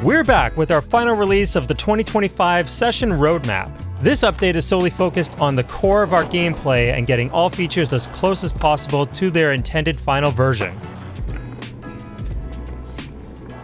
We're back with our final release of the 2025 session roadmap. This update is solely focused on the core of our gameplay and getting all features as close as possible to their intended final version.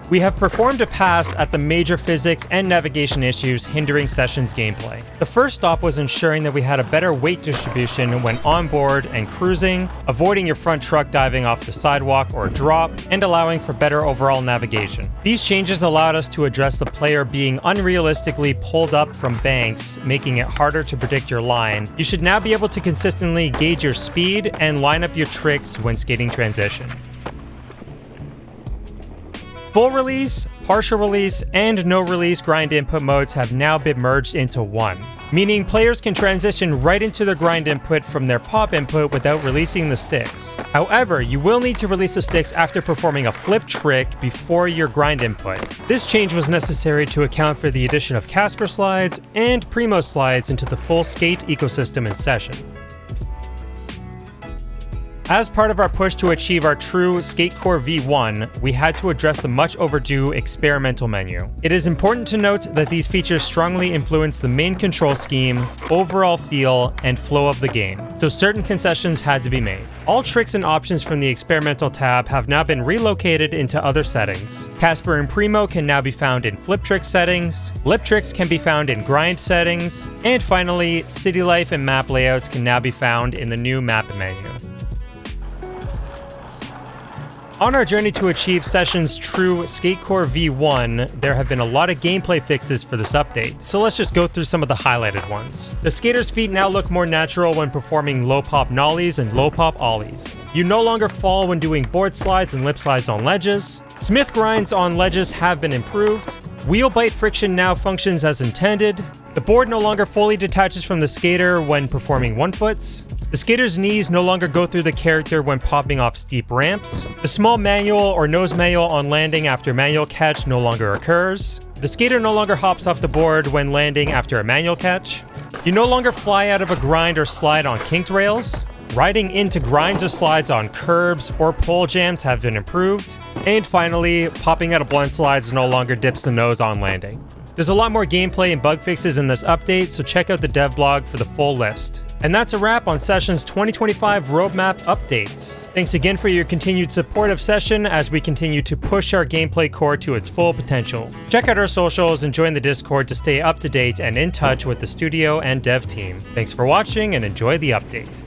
We have performed a pass at the major physics and navigation issues hindering Session's gameplay. The first stop was ensuring that we had a better weight distribution when on board and cruising, avoiding your front truck diving off the sidewalk or drop, and allowing for better overall navigation. These changes allowed us to address the player being unrealistically pulled up from banks, making it harder to predict your line. You should now be able to consistently gauge your speed and line up your tricks when skating transition. Full release, partial release, and no release grind input modes have now been merged into one, meaning players can transition right into their grind input from their pop input without releasing the sticks. However, you will need to release the sticks after performing a flip trick before your grind input. This change was necessary to account for the addition of Casper slides and Primo slides into the full skate ecosystem in Session. As part of our push to achieve our true SkateCore V1, we had to address the much overdue experimental menu. It is important to note that these features strongly influence the main control scheme, overall feel, and flow of the game, so certain concessions had to be made. All tricks and options from the experimental tab have now been relocated into other settings. Casper and Primo can now be found in flip trick settings, lip tricks can be found in grind settings, and finally, city life and map layouts can now be found in the new map menu. On our journey to achieve Session's true SkateCore V1, there have been a lot of gameplay fixes for this update, so let's just go through some of the highlighted ones. The skater's feet now look more natural when performing low pop nollies and low pop ollies. You no longer fall when doing board slides and lip slides on ledges. Smith grinds on ledges have been improved. Wheel bite friction now functions as intended. The board no longer fully detaches from the skater when performing one-foots. The skater's knees no longer go through the character when popping off steep ramps. The small manual or nose manual on landing after manual catch no longer occurs. The skater no longer hops off the board when landing after a manual catch. You no longer fly out of a grind or slide on kinked rails. Riding into grinds or slides on curbs or pole jams have been improved. And finally, popping out of blunt slides no longer dips the nose on landing. There's a lot more gameplay and bug fixes in this update, so check out the dev blog for the full list. And that's a wrap on Session's 2025 roadmap updates. Thanks again for your continued support of Session as we continue to push our gameplay core to its full potential. Check out our socials and join the Discord to stay up to date and in touch with the studio and dev team. Thanks for watching and enjoy the update.